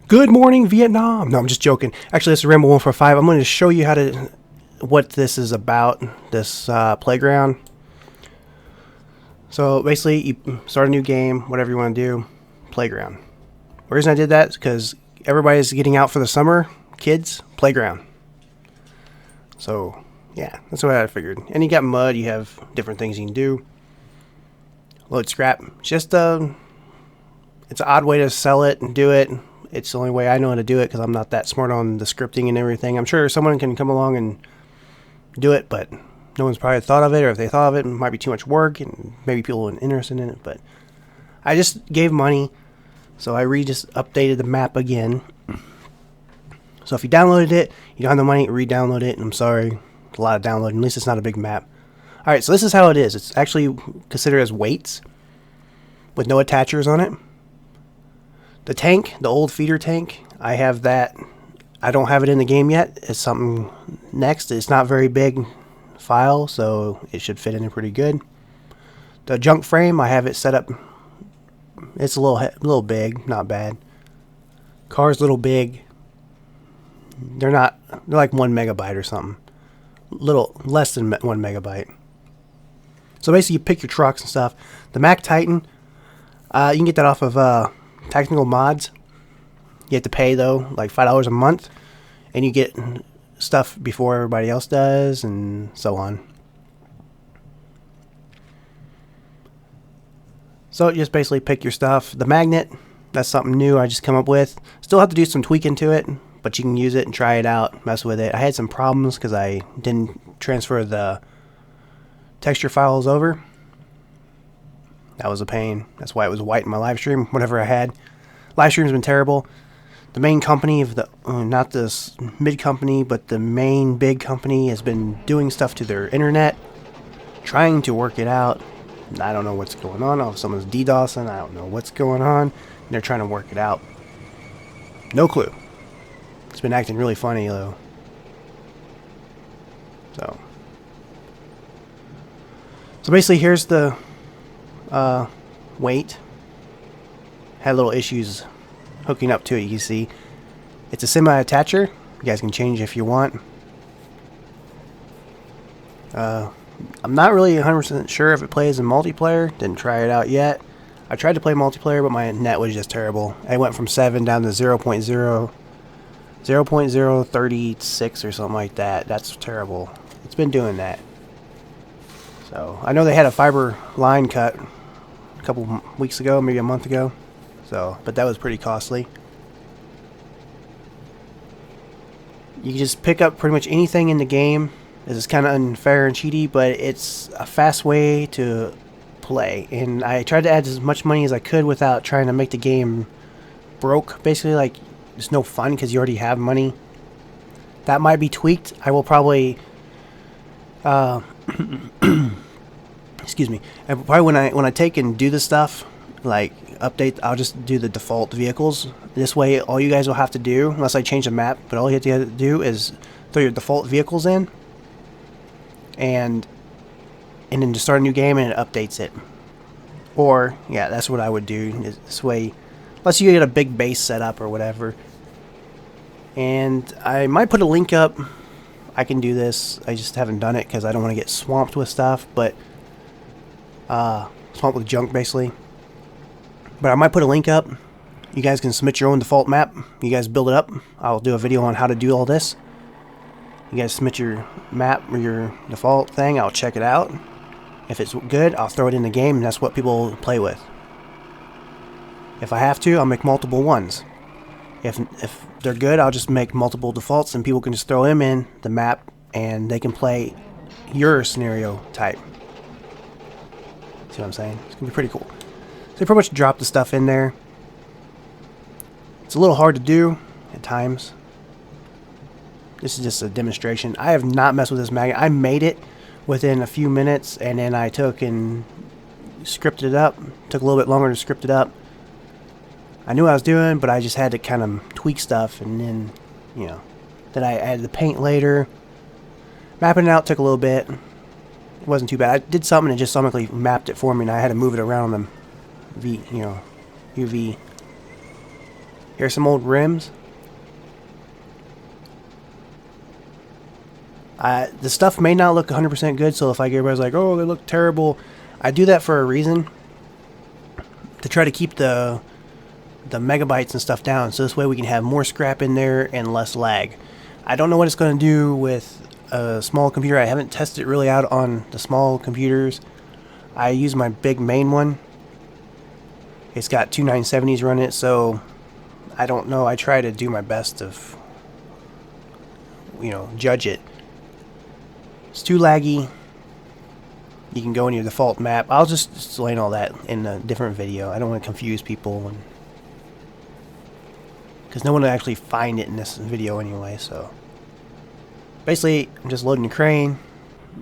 Good morning, Vietnam. No, I'm just joking. Actually, this is Ramble 145. I'm going to show you what this is about, this playground. So basically, you start a new game, whatever you want to do, playground. The reason I did that is because everybody's getting out for the summer. Kids, playground. So, yeah, that's what I figured. And you got mud, you have different things you can do. Load scrap. It's an odd way to sell it and do it. It's the only way I know how to do it because I'm not that smart on the scripting and everything. I'm sure someone can come along and do it, but no one's probably thought of it, or if they thought of it, it might be too much work, and maybe people weren't interested in it. But I just gave money, so I just updated the map again. So if you downloaded it, you don't have the money, re-download it, and I'm sorry, it's a lot of downloading. At least it's not a big map. Alright, so this is how it is. It's actually considered as weights with no attachers on it. The tank, the old feeder tank, I have that. I don't have it in the game yet. It's something next. It's not very big file, so it should fit in there pretty good. The junk frame, I have it set up. It's a little big, not bad. Car's a little big. They're like 1 megabyte or something. Little less than 1 megabyte. So basically, you pick your trucks and stuff. The Mac Titan, you can get that off of Technical Mods. You have to pay though, like $5 a month, and you get stuff before everybody else does, and so on. So you just basically pick your stuff. The magnet, that's something new I just come up with. Still have to do some tweaking to it, but you can use it and try it out, mess with it. I had some problems because I didn't transfer the texture files over. That was a pain. That's why it was white in my live stream. Whatever I had. Live stream's been terrible. The main company of not this mid company, but the main big company has been doing stuff to their internet, trying to work it out. I don't know what's going on. If someone's DDoSing, I don't know what's going on. And they're trying to work it out. No clue. It's been acting really funny though. So basically, here's the weight. Had little issues hooking up to it. You can see it's a semi-attacher. You guys can change if you want. I'm not really 100% sure if it plays in multiplayer. Didn't try it out yet. I tried to play multiplayer, but my net was just terrible. I went from 7 down to 0.036 or something like that. That's terrible. It's been doing that. So I know they had a fiber line cut a couple weeks ago, maybe a month ago. But that was pretty costly. You can just pick up pretty much anything in the game. This is kind of unfair and cheaty, but it's a fast way to play. And I tried to add as much money as I could without trying to make the game broke. Basically, like, it's no fun because you already have money. That might be tweaked. I will probably excuse me. And probably when I take and do this stuff, like update, I'll just do the default vehicles. This way, all you guys will have to do, unless I change the map, but all you have to do is throw your default vehicles in, and then just start a new game and it updates it. Or yeah, that's what I would do. This way, unless you get a big base set up or whatever. And I might put a link up. I can do this. I just haven't done it because I don't want to get swamped with stuff, but swamped with junk basically. But I might put a link up. You guys can submit your own default map. You guys build it up. I'll do a video on how to do all this. You guys submit your map or your default thing. I'll check it out. If it's good, I'll throw it in the game, and that's what people play with. If I have to, I'll make multiple ones. If they're good, I'll just make multiple defaults, and people can just throw them in the map, and they can play your scenario type. See what I'm saying? It's going to be pretty cool. So pretty much drop the stuff in there. It's a little hard to do at times. This is just a demonstration. I have not messed with this magnet. I made it within a few minutes, and then I took and scripted it up. Took a little bit longer to script it up. I knew what I was doing, but I just had to kind of tweak stuff, and then, then I added the paint later. Mapping it out took a little bit. It wasn't too bad. I did something and it just automatically mapped it for me, and I had to move it around on the UV Here's some old rims. The stuff may not look 100% good, so if like everybody's like, oh, they look terrible, I do that for a reason. To try to keep the megabytes and stuff down, so this way we can have more scrap in there and less lag. I don't know what it's going to do with a small computer. I haven't tested it really out on the small computers. I use my big main one. It's got two 970s running it, so I don't know. I try to do my best to, judge it. It's too laggy. You can go in your default map. I'll just explain all that in a different video. I don't want to confuse people, because no one will actually find it in this video anyway. So basically, I'm just loading the crane,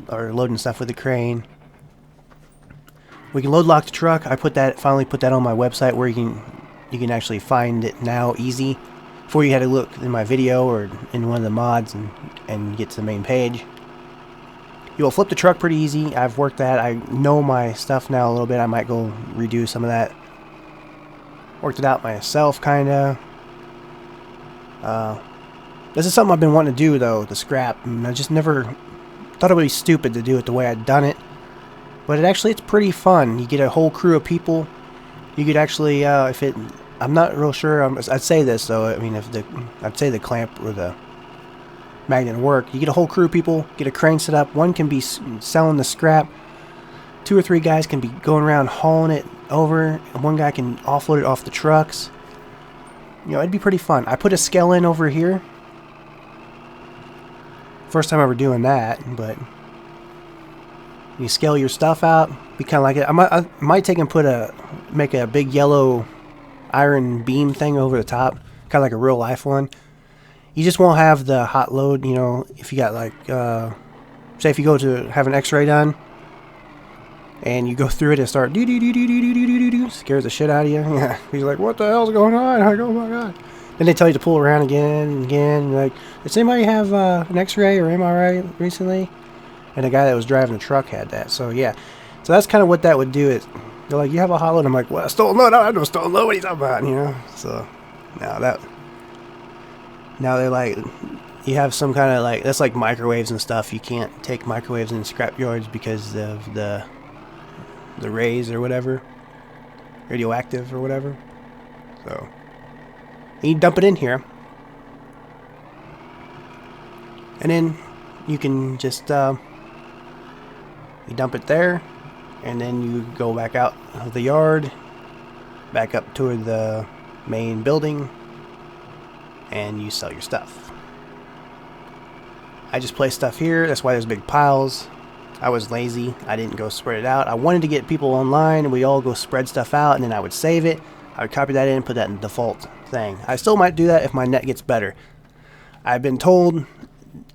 or loading stuff with the crane. We can load lock the truck. I finally put that on my website where you can actually find it now easy. Before you had to look in my video or in one of the mods and get to the main page. You will flip the truck pretty easy. I've worked that. I know my stuff now a little bit. I might go redo some of that. Worked it out myself, kinda. This is something I've been wanting to do, though, the scrap. And I just never thought it would be stupid to do it the way I'd done it. But it's pretty fun. You get a whole crew of people. You could actually, I'm not real sure. I'd say this, though. I mean, I'd say the clamp or the magnet work. You get a whole crew of people, get a crane set up. One can be selling the scrap. 2 or 3 guys can be going around hauling it over, and one guy can offload it off the trucks. It'd be pretty fun. I put a scale in over here. First time ever doing that, but you scale your stuff out. Be kind of like it. I might take and make a big yellow iron beam thing over the top, kind of like a real life one. You just won't have the hot load, if you got like, say if you go to have an x-ray done, and you go through it and start scares the shit out of you. Yeah. He's like, what the hell's going on? I'm like, oh my god. Then they tell you to pull around again and again. Like, does anybody have an x-ray or MRI recently? And the guy that was driving the truck had that. So yeah. So that's kind of what that would do. They're like, you have a hot load? I'm like, what, a stolen load? I have no stolen load. What are you talking about? So now they're like, you have some kind of like, that's like microwaves and stuff. You can't take microwaves in scrap yards because of the rays or whatever, radioactive or whatever. So you dump it in here, and then you can just you dump it there, and then you go back out of the yard, back up toward the main building, and you sell your stuff. I just place stuff here. That's why there's big piles. I was lazy. I didn't go spread it out. I wanted to get people online and we all go spread stuff out, and then I would save it. I would copy that in and put that in the default thing. I still might do that if my net gets better. I've been told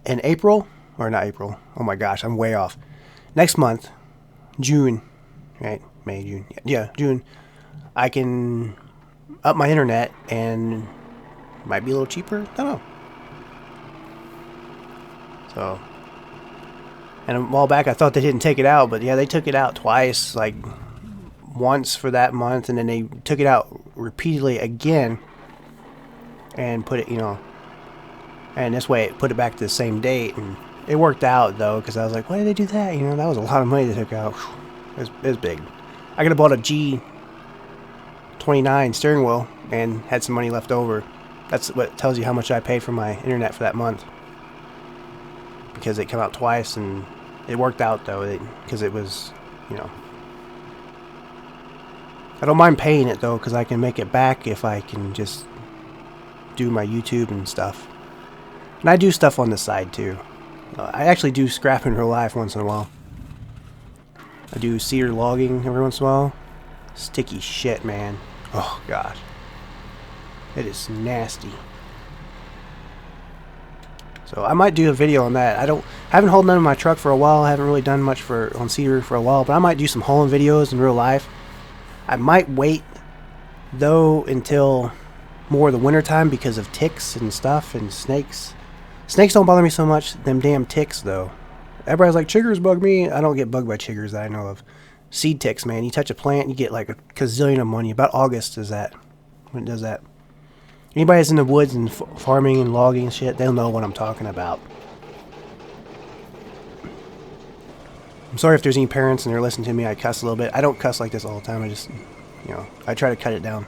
in April, or not April, oh my gosh, I'm way off. Next month, June, right? May, June. Yeah, June. I can up my internet and it might be a little cheaper. I don't know. So, and a while back I thought they didn't take it out, but yeah, they took it out twice, like once for that month, and then they took it out repeatedly again and put it, and this way it put it back to the same date, and it worked out though, because I was like, why did they do that? That was a lot of money they took out. It was big. I could have bought a G29 steering wheel and had some money left over. That's what tells you how much I paid for my internet for that month. Because it came out twice, and it worked out though, because it was, I don't mind paying it though, because I can make it back if I can just do my YouTube and stuff. And I do stuff on the side too. I actually do scrap in real life once in a while. I do cedar logging every once in a while. Sticky shit, man. Oh gosh, it is nasty. So I might do a video on that. I haven't hauled none of my truck for a while. I haven't really done much on cedar for a while, but I might do some hauling videos in real life. I might wait though until more of the winter time because of ticks and stuff and snakes. Snakes don't bother me so much. Them damn ticks though. Everybody's like, chiggers bug me. I don't get bugged by chiggers that I know of. Seed ticks, man. You touch a plant, you get like a gazillion of money. About August is that when it does that. Anybody that's in the woods and farming and logging and shit, they'll know what I'm talking about. I'm sorry if there's any parents and they're listening to me. I cuss a little bit. I don't cuss like this all the time. I just, I try to cut it down.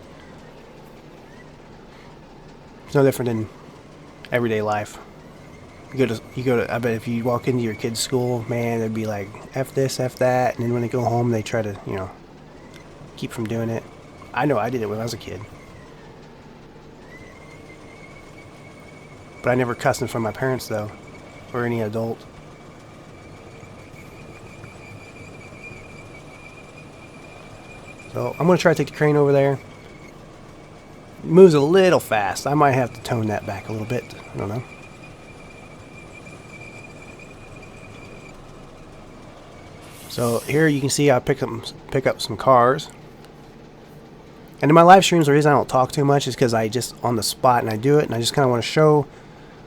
It's no different than everyday life. You go to. I bet if you walk into your kid's school, man, they'd be like, "F this, F that," and then when they go home, they try to, keep from doing it. I know I did it when I was a kid, but I never cussed in front of my parents though, or any adult. So I'm gonna try to take the crane over there. It moves a little fast. I might have to tone that back a little bit. I don't know. So here you can see I pick up some cars. And in my live streams, the reason I don't talk too much is because I just on the spot and I do it, and I just kind of want to show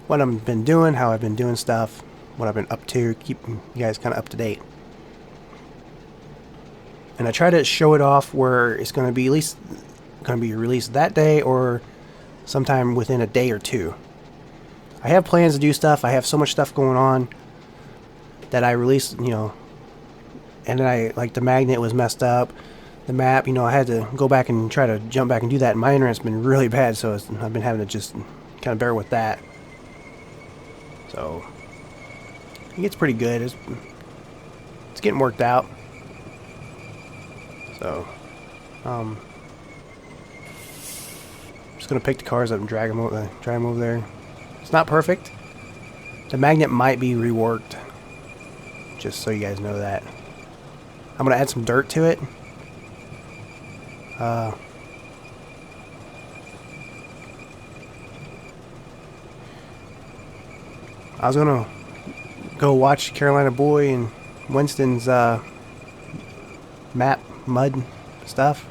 what I've been doing, how I've been doing stuff, what I've been up to, keep you guys kind of up to date. And I try to show it off where it's going to be at least going to be released that day or sometime within a day or two. I have plans to do stuff. I have so much stuff going on that I released, and then like the magnet was messed up. The map, I had to go back and try to jump back and do that. And my internet's been really bad, so I've been having to just kind of bear with that. So it gets pretty good. It's getting worked out. So just gonna pick the cars up and drag them over there. It's not perfect. The magnet might be reworked, just so you guys know that. I'm gonna add some dirt to it. I was gonna go watch Carolina Boy and Winston's map mud stuff.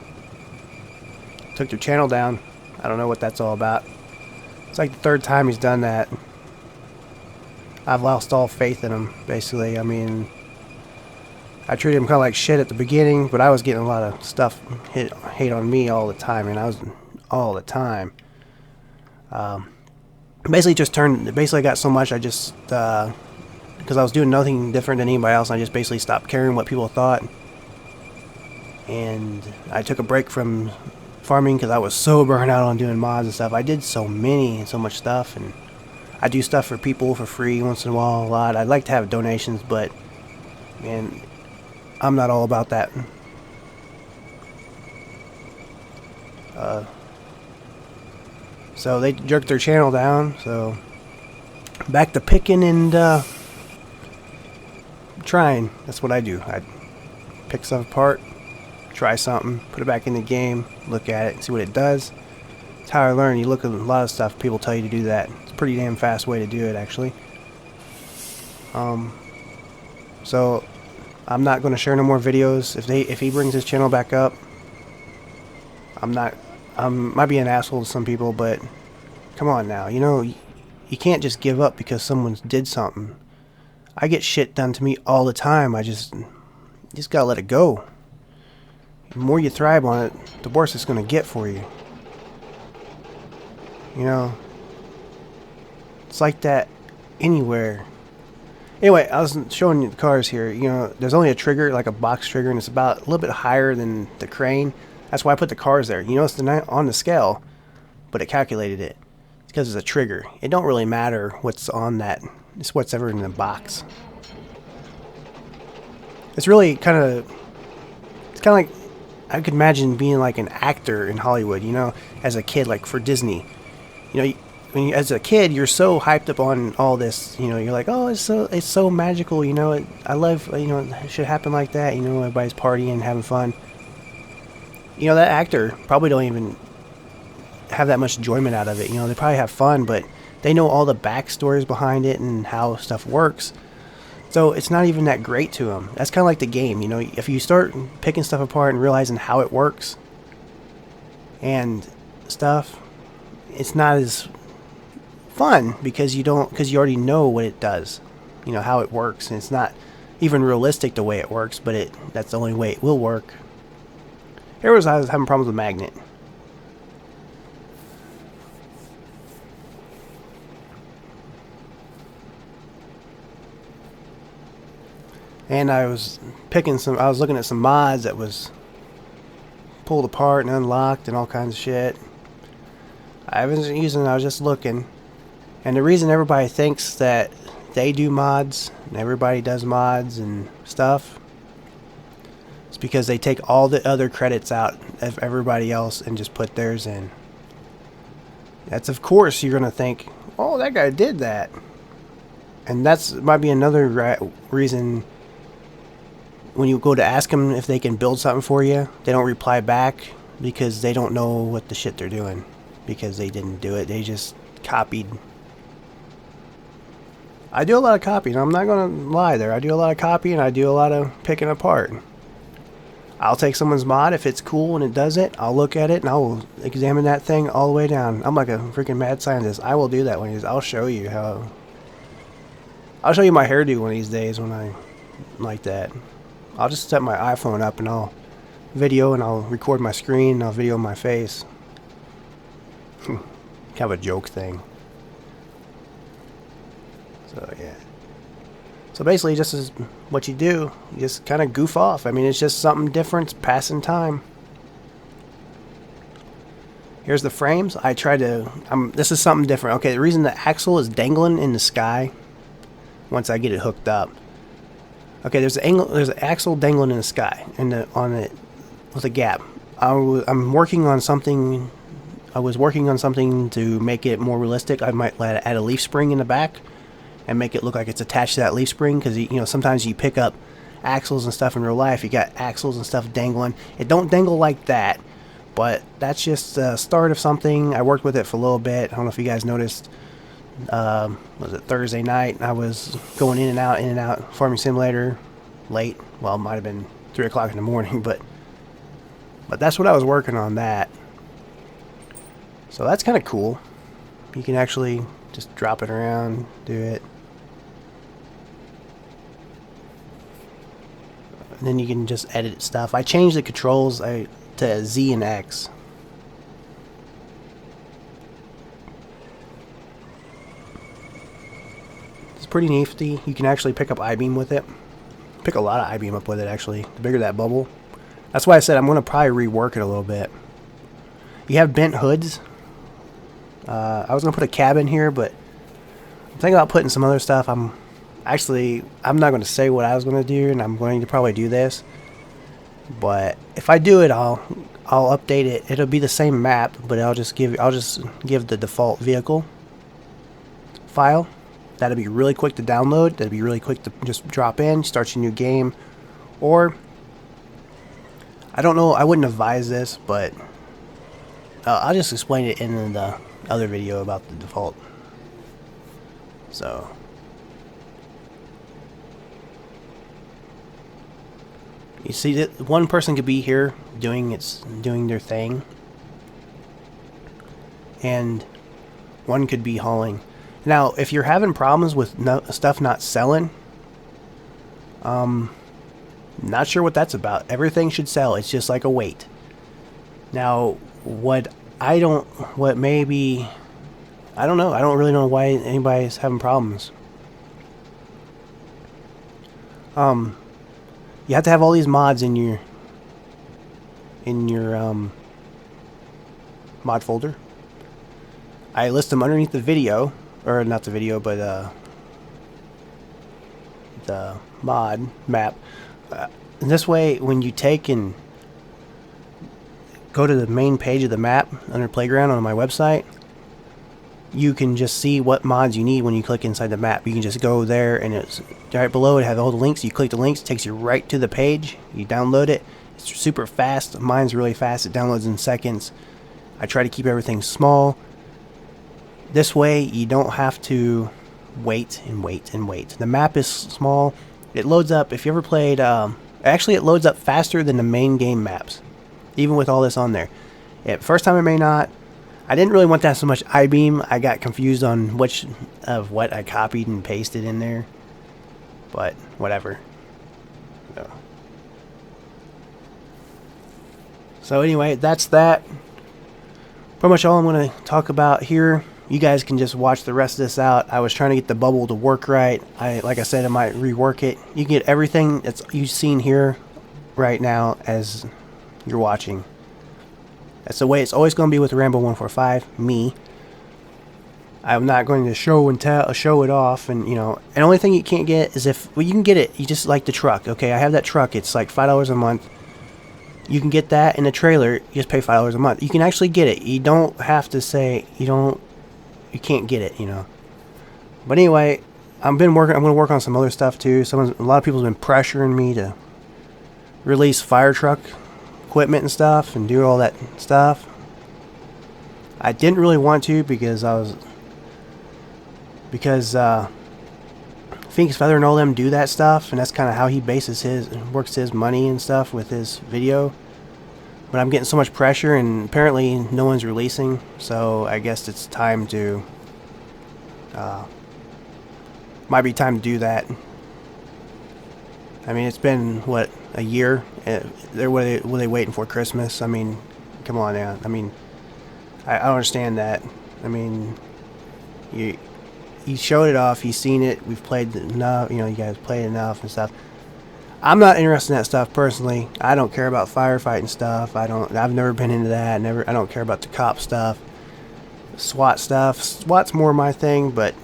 Took their channel down. I don't know what that's all about. It's like the third time he's done that. I've lost all faith in him, basically. I mean, I treated him kind of like shit at the beginning, but I was getting a lot of stuff hate on me all the time, and I was all the time. Basically I got so much I just, because I was doing nothing different than anybody else, I just basically stopped caring what people thought. And I took a break from farming because I was so burned out on doing mods and stuff. I did so much stuff, and I do stuff for people for free once in a while, a lot. I'd like to have donations, but, man, I'm not all about that. So they jerked their channel down, so back to picking and trying. That's what I do. I pick stuff apart, try something, put it back in the game, look at it, see what it does. That's how I learn. You look at a lot of stuff, people tell you to do that. It's a pretty damn fast way to do it, actually. So I'm not going to share no more videos. If he brings his channel back up, might be an asshole to some people, but come on now, you can't just give up because someone did something. I get shit done to me all the time. You just gotta let it go. The more you thrive on it, the worse it's gonna get for you. It's like that anywhere. Anyway, I was showing you the cars here. There's only a trigger, like a box trigger, and it's about a little bit higher than the crane. That's why I put the cars there. It's on the scale, but it calculated it. It's because it's a trigger. It don't really matter what's on that. It's whatever in the box. It's really it's kind of like, I could imagine being like an actor in Hollywood, as a kid, like for Disney. As a kid, you're so hyped up on all this, you're like, oh, it's so magical, I love, it should happen like that, everybody's partying, having fun. That actor probably don't even have that much enjoyment out of it. They probably have fun, but they know all the backstories behind it and how stuff works. So it's not even that great to them. That's kind of like the game, if you start picking stuff apart and realizing how it works and stuff, it's not as fun because you already know what it does, how it works, and it's not even realistic the way it works, but that's the only way it will work. I was having problems with the magnet. And I was looking at some mods that was pulled apart and unlocked and all kinds of shit. I wasn't using it, I was just looking. And the reason everybody thinks that they do mods, and everybody does mods and stuff, is because they take all the other credits out of everybody else and just put theirs in. That's, of course, you're going to think, oh, that guy did that. And that's might be another reason when you go to ask them if they can build something for you, they don't reply back because they don't know what the shit they're doing. Because they didn't do it. They just copied. I do a lot of copying. I'm not going to lie there. I do a lot of copying. I do a lot of picking apart. I'll take someone's mod if it's cool and it does it. I'll look at it and I'll examine that thing all the way down. I'm like a freaking mad scientist. I will do that one of these. I'll show you how. I'll show you my hairdo one of these days when I like that. I'll just set my iPhone up and I'll video and I'll record my screen and I'll video my face. Kind of a joke thing. So yeah. So basically, just is what you do. You just kind of goof off. I mean, it's just something different. It's passing time. Here's the frames. I try to. This is something different. Okay, the reason the axle is dangling in the sky. Once I get it hooked up. Okay, there's an axle dangling in the sky, on it with a gap. I'm working on something. I was working on something to make it more realistic. I might add a leaf spring in the back and make it look like it's attached to that leaf spring, because you know sometimes you pick up axles and stuff in real life. You got axles and stuff dangling. It don't dangle like that, but that's just the start of something. I worked with it for a little bit. I don't know if you guys noticed. Was it Thursday night? I was going in and out, Farming Simulator, late. Well, it might have been 3 o'clock in the morning, but that's what I was working on. That. So that's kind of cool. You can actually just drop it around, do it. And then you can just edit stuff. I changed the controls to Z and X. It's pretty nifty. You can actually pick up I-beam with it. Pick a lot of I-beam up with it, actually. The bigger that bubble. That's why I said I'm going to probably rework it a little bit. You have bent hoods. I was going to put a cab in here, but I'm thinking about putting some other stuff. I'm not going to say what I was going to do, and I'm going to probably do this. But if I do it, I'll update it. It'll be the same map, but I'll just give the default vehicle file. That'll be really quick to download. That'll be really quick to just drop in, start your new game. Or, I don't know, I wouldn't advise this, but I'll just explain it in the other video about the default. So, you see that one person could be here doing their thing, and one could be hauling. Now, if you're having problems with stuff not selling, not sure what that's about. Everything should sell. It's just like a weight. Now, what I don't know. I don't really know why anybody's having problems. You have to have all these mods in your mod folder. I list them underneath the video, or not the video, but the mod map. And this way, when you take and go to the main page of the map under Playground on my website, you can just see what mods you need when you click inside the map. You can just go there, and it's right below it has all the links. You click the links, it takes you right to the page. You download it. It's super fast. Mine's really fast. It downloads in seconds. I try to keep everything small. This way, you don't have to wait and wait and wait. The map is small. It loads up. If you ever played, actually, it loads up faster than the main game maps, even with all this on there. First time it may not. I didn't really want that so much I-beam. I got confused on which of what I copied and pasted in there. But whatever. So anyway, that's that. Pretty much all I'm going to talk about here. you guys can just watch the rest of this out. I was trying to get the bubble to work right. Like I said, I might rework it. You can get everything that's you've seen here right now as you're watching. That's the way it's always going to be with Rambo 145. Me. I'm not going to show it off, and and the only thing you can't get is if you can get it. You just like the truck. Okay, I have that truck. It's like $5 a month. You can get that in the trailer. You just pay $5 a month. You can actually get it. You don't have to say you can't get it. But anyway, I'm going to work on some other stuff too. A lot of people have been pressuring me to release fire truck equipment and stuff and do all that stuff. I didn't really want to because Phoenix Feather and all them do that stuff, and that's kind of how he works his money and stuff with his video. But I'm getting so much pressure, and apparently no one's releasing, so I guess it's time to might be time to do that. I mean, it's been what, a year? Were they waiting for Christmas? I mean, come on now. I mean, I don't understand that. I mean, he showed it off. He's seen it. We've played enough. You guys played enough and stuff. I'm not interested in that stuff personally. I don't care about firefighting stuff. I've never been into that. I don't care about the cop stuff. SWAT stuff. SWAT's more my thing, but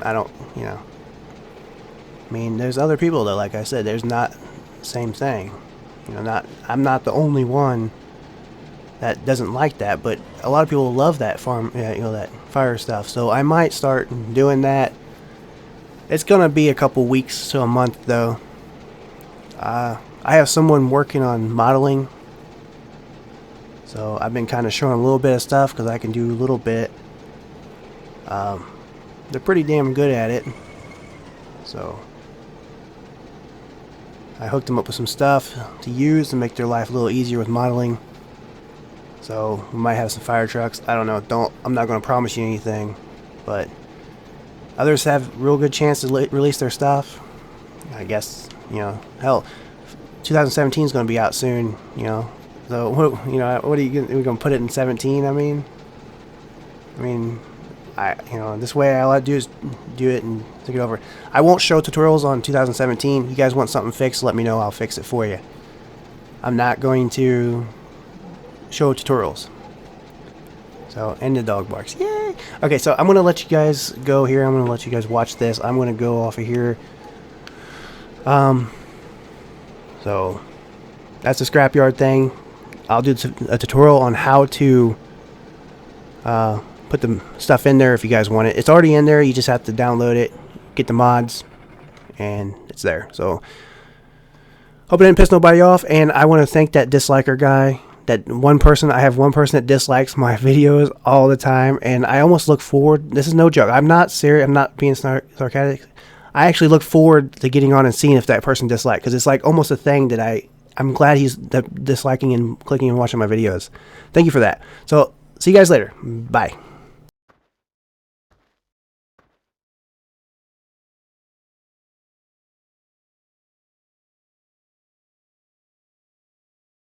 I don't. I mean, there's other people though. Like I said, there's not the same thing. I'm not the only one that doesn't like that, but a lot of people love that that fire stuff. So I might start doing that. It's gonna be a couple weeks to a month though. I have someone working on modeling, so I've been kind of showing a little bit of stuff because I can do a little bit. They're pretty damn good at it, so I hooked them up with some stuff to use to make their life a little easier with modeling. So we might have some fire trucks. I don't know. I'm not going to promise you anything, but others have real good chance to release their stuff. I guess hell, 2017 is going to be out soon. So what are you going to put it in 17? I mean, this way all I do is do it and take it over. I won't show tutorials on 2017. You guys want something fixed? Let me know. I'll fix it for you. I'm not going to show tutorials. So, and the dog barks. Yay! Okay, so I'm going to let you guys go here. I'm going to let you guys watch this. I'm going to go off of here. So, that's the scrapyard thing. I'll do a tutorial on how to put the stuff in there if you guys want it. It's already in there. You just have to download it, get the mods, and it's there. So, hope it didn't piss nobody off. And I want to thank that disliker guy. That one person, I have one person that dislikes my videos all the time, and I almost look forward. This is no joke. I'm not serious. I'm not being sarcastic. I actually look forward to getting on and seeing if that person dislikes, because it's like almost a thing that I'm glad he's disliking and clicking and watching my videos. Thank you for that. So, see you guys later. Bye.